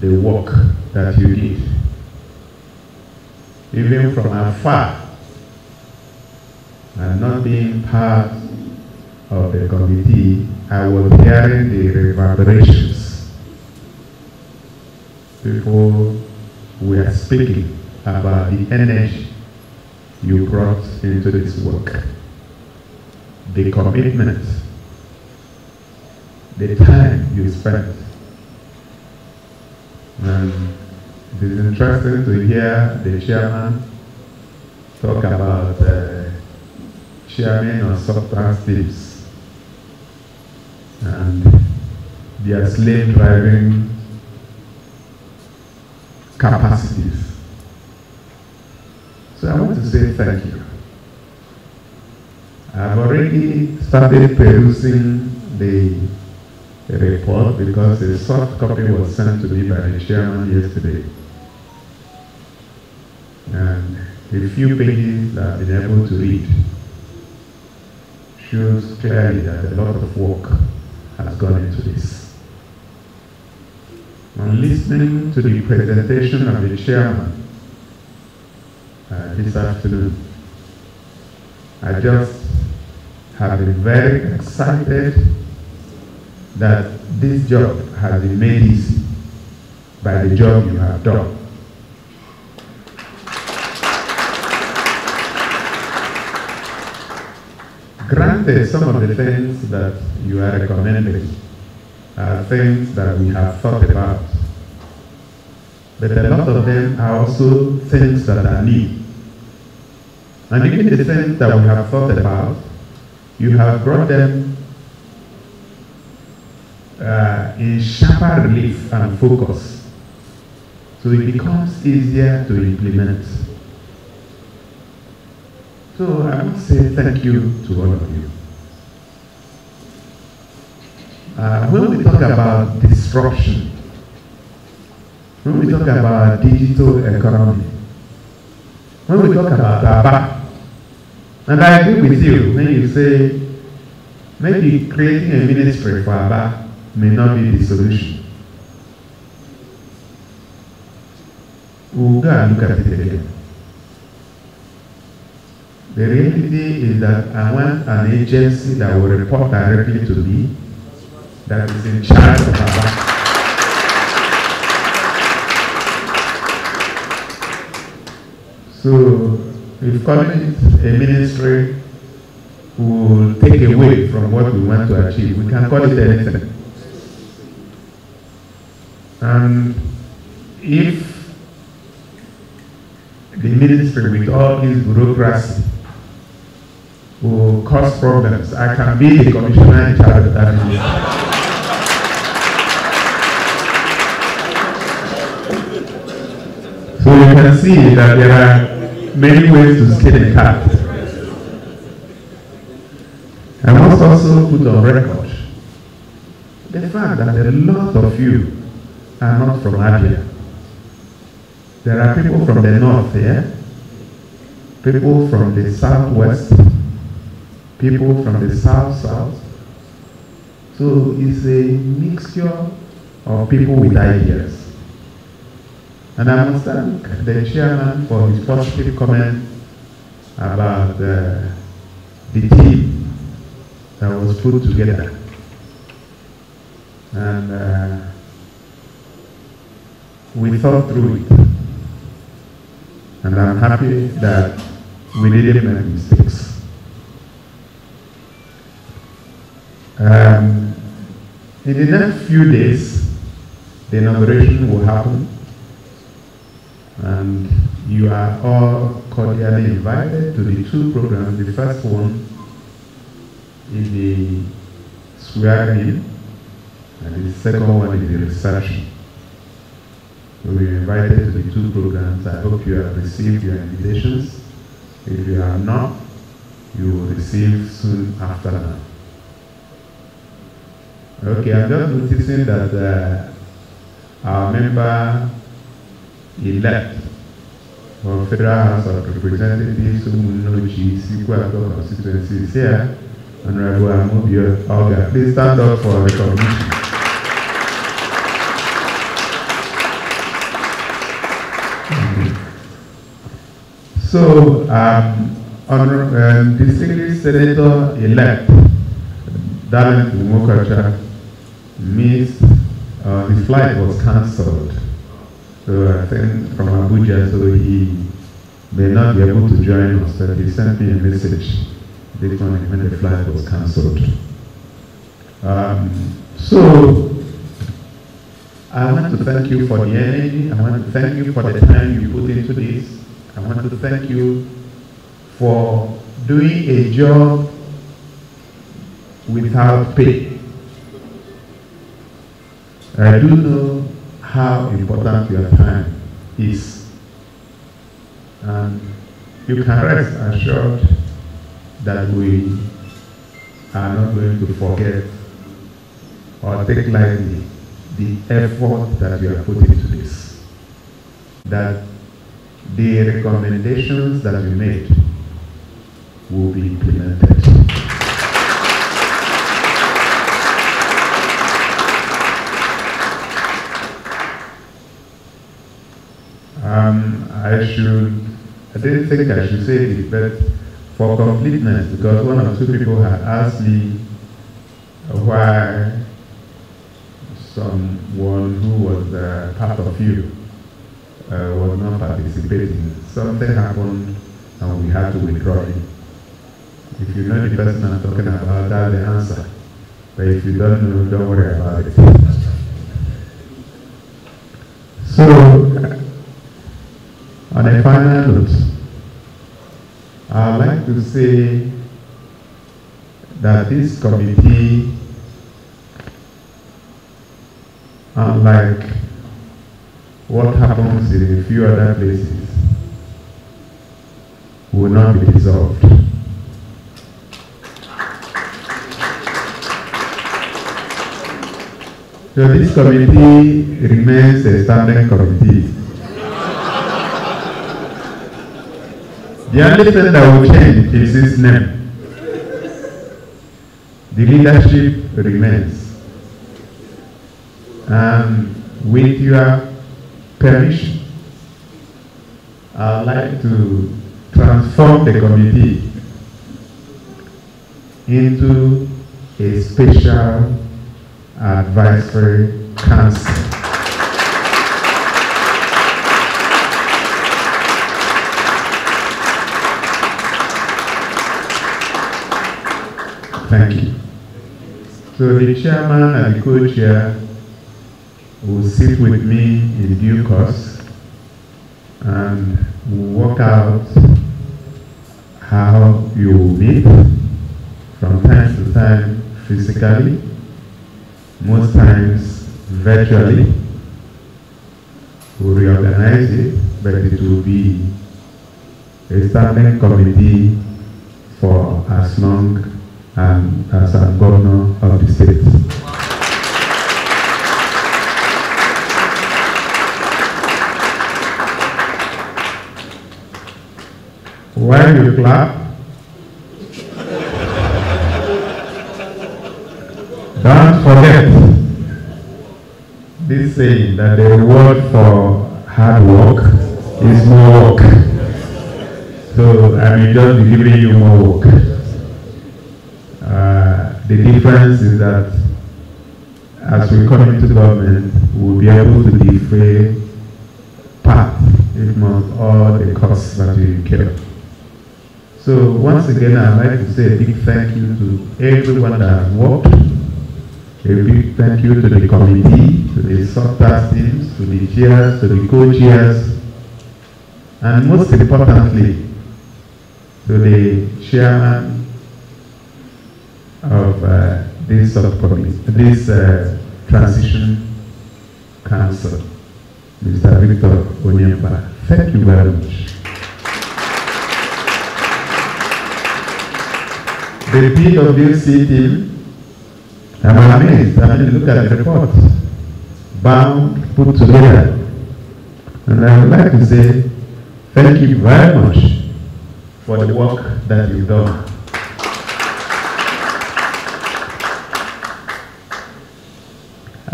the work that you did. Even from afar, and not being part of the committee, I was hearing the reverberations. People were speaking about the energy you brought into this work, the commitment, the time you spent. And it is interesting to hear the chairman talk about chairman of substance teams and their slave driving capacities. So I want to say thank you. I've already started perusing the report because the soft copy was sent to me by the chairman yesterday. And a few pages I've been able to read shows clearly that a lot of work has gone into this. On listening to the presentation of the chairman this afternoon, I just have been very excited that this job has been made easy by the job you have done. Granted, some of the things that you are recommending are things that we have thought about, but a lot of them are also things that are new. And even the things that we have thought about, you have brought them in sharper relief and focus, so it becomes easier to implement. So I must say thank you to all of you. When we talk about disruption, when we talk about digital economy, when we talk about ABA, and I agree with you when you say maybe creating a ministry for ABA may not be the solution. We'll go and look at it again. The reality is that I want an agency that will report directly to me, that is in charge of ABA. So, if calling it a ministry will take away from what we want to achieve, we can call it anything. And if the ministry with all this bureaucracy will cause problems, I can be the commissioner in charge of that ministry. So you can see that there are many ways to skin a cat. I must also put on record the fact that a lot of you are not from Abia. There are people from the north here, people from the southwest, people from the south-south. So it's a mixture of people with ideas. And I must thank the chairman for his positive comment about the team that was put together. And we thought through it. And I'm happy that we didn't make mistakes. In the next few days, the inauguration will happen. And you are all cordially invited to the two programs. The first one is the swearing-in, and the second one is the reception. So we are invited to the two programs. I hope you have received your invitations. If you have not, you will receive soon after that. Okay, I'm just noticing that our member elect for Federal House of Representatives Umunochi Sikwato constituency is here, Honorable Amobio Olga. Please stand up for recognition. So, distinguished Senator-elect Darlington Umokacha missed, his flight was cancelled. So I think from Abuja, so he may not be able to join us, but he sent me a message this morning when the flight was cancelled. So I want to thank you for the energy. I want to thank you for the time you put into this. I want to thank you for doing a job without pay. I do know how important your time is. And you can rest assured that we are not going to forget or take lightly the effort that we are putting into this. That the recommendations that we made will be implemented. I didn't think I should say this, but for completeness, because one or two people had asked me why someone who was part of you was not participating. Something happened and we had to withdraw him. If you know the person I'm talking about, that's the answer. But if you don't know, don't worry about it. So, on a final note, I'd like to say that this committee, unlike what happens in a few other places, will not be dissolved. So this committee remains a standing committee. The only thing that will change is its name. The leadership remains. And with your permission, I'd like to transform the committee into a special advisory council. Thank you. So the chairman and the co-chair will sit with me in due course and we'll work out how you will meet from time to time physically, most times virtually. We'll reorganize it, but it will be a standing committee for as long as I'm governor of the state. While you clap, don't forget this saying that the reward for hard work is more work. So I may just be giving you more work. The difference is that as we come into government, we'll be able to defray part, if not all, the costs that we incur. So once again, I'd like to say a big thank you to everyone that has worked. A big thank you to the committee, to the sub-task teams, to the chairs, to the co-chairs, and most importantly, to the chairman of this subcommittee, this transition council, Mr. Victor Onyemba. Thank you very much. The PwC team, I'm amazed. I mean, look at the report. Bound, put together. And I would like to say thank you very much for the work that you've done.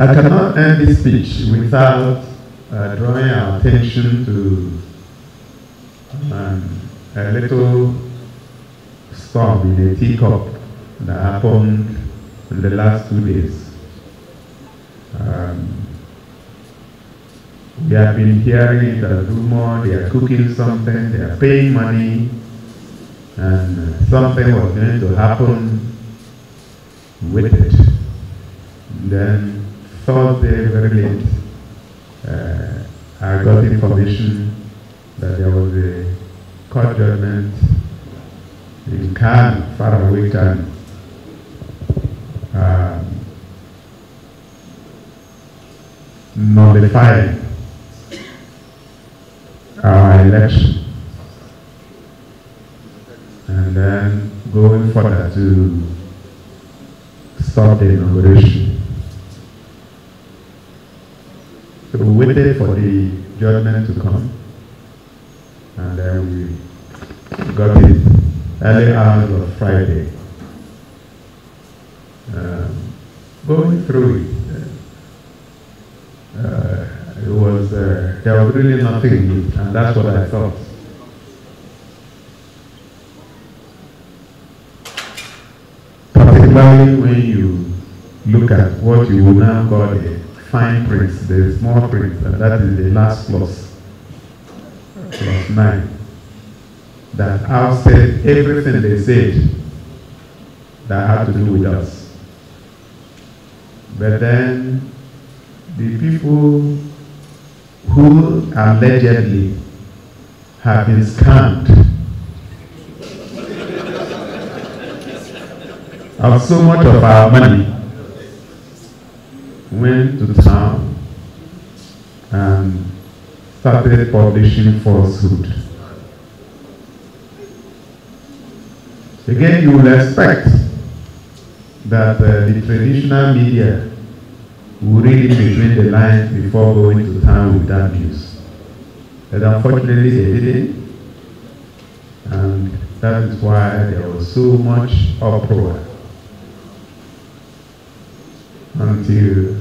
I cannot end this speech without drawing our attention to a little storm in a teacup that happened in the last 2 days. We have been hearing the rumor they are cooking something, they are paying money, and something was going to happen with it. Then Thursday, very late, I got information that there was a court judgment in Kano, far away Kano, nullifying our election, and then going further to stop the inauguration. So we waited for the judgment to come, and then we got it early hours of Friday. Going through it, there was really nothing in it, and that's what I thought. Particularly when you look at what you will now call the fine print, the small print, and that is the last clause, clause 9, that outsaid everything they said that had to do with us. But then the people who allegedly have been scammed of so much of our money went to town and started publishing falsehood. Again, you will expect that the traditional media will read between the lines before going to town with that news. But unfortunately, they didn't. And that is why there was so much uproar until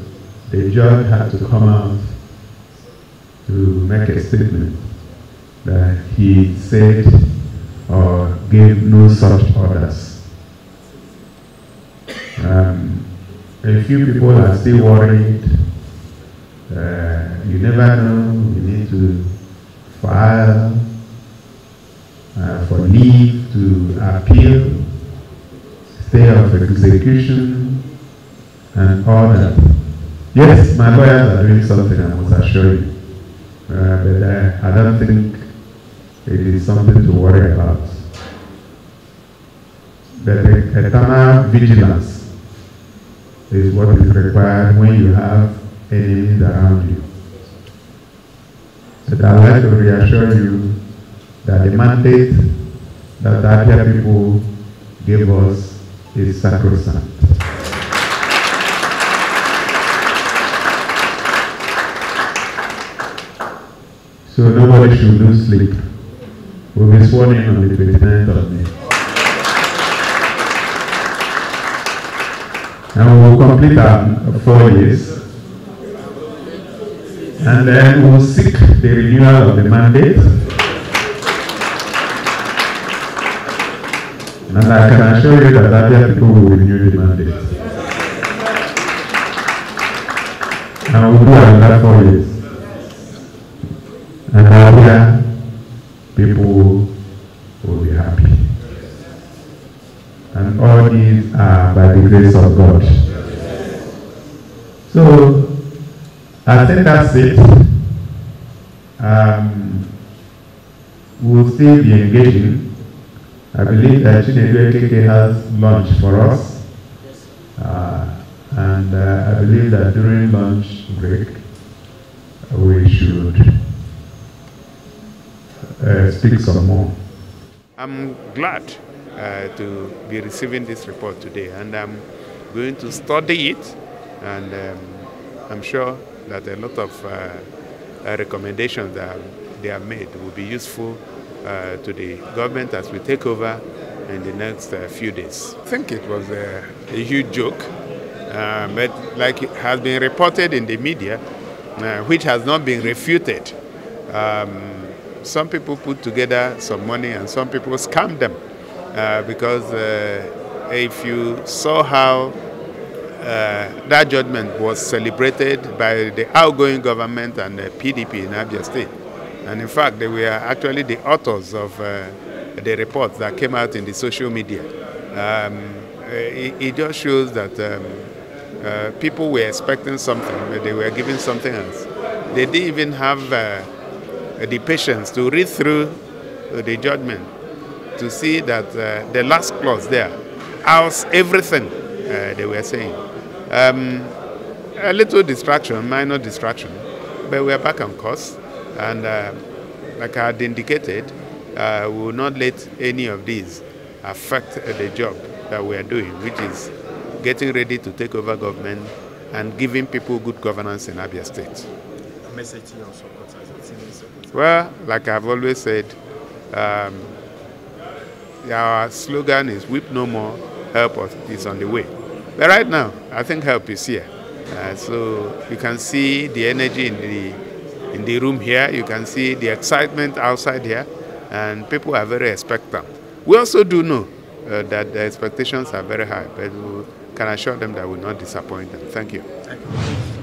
the judge had to come out to make a statement that he said or gave no such orders. A few people are still worried. You never know, you need to file for leave to appeal, stay of execution, and all that. Yes, my lawyers are doing something, I must assure you. But I don't think it is something to worry about. But eternal vigilance is what is required when you have enemies around you. But I'd like to reassure you that the mandate that the Abia people gave us is sacrosanct. So nobody should lose sleep. We'll be sworn in on the 29th of May. And we will complete our 4 years. And then we will seek the renewal of the mandate. And I can assure you that Abia people will renew the mandate. And we will do another 4 years. And Abia people will be happy. And all these are by the grace of God. So, I think that's it. We'll still be engaging. I believe that Chinedu Ekeke has lunch for us. And I believe that during lunch break, we should speak some more. I'm glad to be receiving this report today, and I'm going to study it, and I'm sure that a lot of recommendations that they have made will be useful to the government as we take over in the next few days. I think it was a huge joke, but like it has been reported in the media, which has not been refuted, some people put together some money and some people scam them because if you saw how that judgment was celebrated by the outgoing government and the PDP in Abia State. And in fact, they were actually the authors of the reports that came out in the social media. It just shows that people were expecting something, but they were given something else. They didn't even have the patience to read through the judgment to see that the last clause there housed everything they were saying. A little distraction, minor distraction, but we are back on course. And like I had indicated, we will not let any of these affect the job that we are doing, which is getting ready to take over government and giving people good governance in Abia State. A message to your supporters? Well, like I've always said, our slogan is "Weep no more, help is on the way." But right now, I think help is here. So you can see the energy in the room here. You can see the excitement outside here, and people are very expectant. We also do know that the expectations are very high, but we can assure them that we will not disappoint them. Thank you. Thank you.